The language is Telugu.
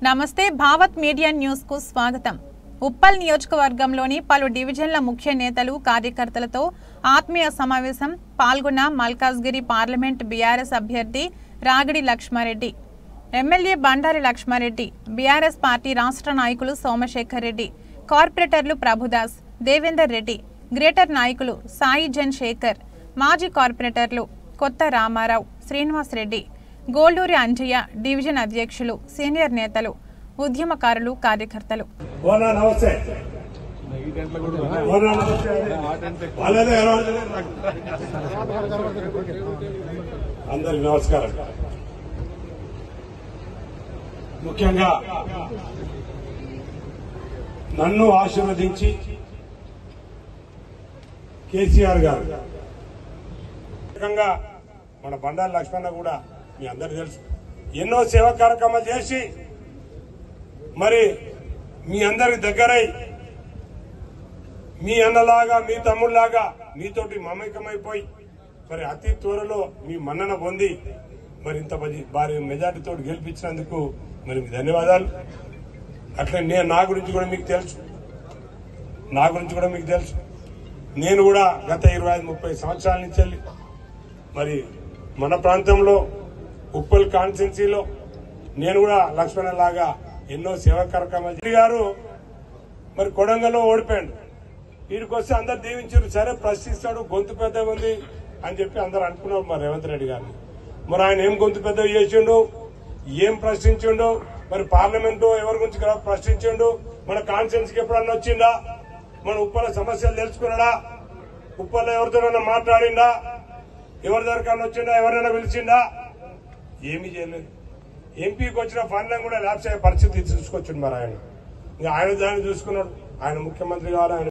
నమస్తే భావత్ మీడియా న్యూస్ కు స్వాగతం। ఉప్పల్ నియోజకవర్గంలోని పలు డివిజన్ల ముఖ్య నేతలు కార్యకర్తలతో ఆత్మీయ సమావేశం పాల్గొన్న మల్కాజ్గిరి పార్లమెంట్ బీఆర్ఎస్ అభ్యర్థి Ragidi Laxma Reddy, MLA Bandari Laxma Reddy, BRS party రాష్ట్ర నాయకులు సోమశేఖర్ రెడ్డి, కార్పొరేటర్లు ప్రభుదాస్, దేవేందర్ రెడ్డి, గ్రేటర్ నాయకులు సాయి జన్ శేఖర్, మాజీ కార్పొరేటర్లు కొత్త రామారావు, శ్రీనివాస్ రెడ్డి, గోల్డూరి అంజయ్య, డివిజన్ అధ్యక్షులు, సీనియర్ నేతలు, ఉద్యమకారులు, కార్యకర్తలు। అందరికి నమస్కారం। ముఖ్యంగా నన్ను ఆశీర్వదించి కేసీఆర్ గారు, ముఖ్యంగా మన బండారి లక్ష్మణ కూడా మీ అందరికీ తెలుసు, ఎన్నో సేవా కార్యక్రమాలు చేసి మరి మీ అందరికి దగ్గరై మీ అన్నలాగా మీ తమ్ముళ్లాగా మీతోటి మమేకమైపోయి మరి అతి త్వరలో మీ మన్నన పొంది మరి ఇంత భారీ మెజార్టీతో గెలిపించినందుకు మరి మీకు ధన్యవాదాలు। అట్లా నా గురించి కూడా మీకు తెలుసు, నేను కూడా గత 25-30 సంవత్సరాల నుంచి వెళ్ళి మరి మన ప్రాంతంలో ఉప్పల్ కాన్స్టిట్యున్సీలో నేను కూడా లక్ష్మణ లాగా ఎన్నో సేవా కార్యక్రమాలు గారు మరి కొడంగల్లో ఓడిపోయాడు, వీడికి వస్తే అందరు దీవించారు, సరే ప్రశ్నిస్తాడు, గొంతు పెద్ద ఉంది అని చెప్పి అందరు అనుకున్నారు మరి రేవంత్ రెడ్డి గారిని। మరి ఆయన ఏం గొంతు పెద్ద చేసిండు, ఏం ప్రశ్నించిండు, మరి పార్లమెంటు ఎవరి గురించి ప్రశ్నించిండు, మన కాన్స్టిట్యున్సీకి ఎప్పుడన్నా వచ్చిందా, మన ఉప్పల సమస్యలు తెలుసుకున్నాడా, ఉప్పల్లో ఎవరితోనన్నా మాట్లాడిందా, ఎవరి దగ్గర వచ్చిందా, ఎవరైనా పిలిచిందా, ఏమీ చేయలేదు। ఎంపీకి వచ్చిన ఫండ్లను కూడా ల్యాప్స్ అయ్యే పరిస్థితి తీసుకొచ్చిండు మరి ఆయన దాన్ని చూసుకున్నాడు, ఆయన ముఖ్యమంత్రి కావాలి।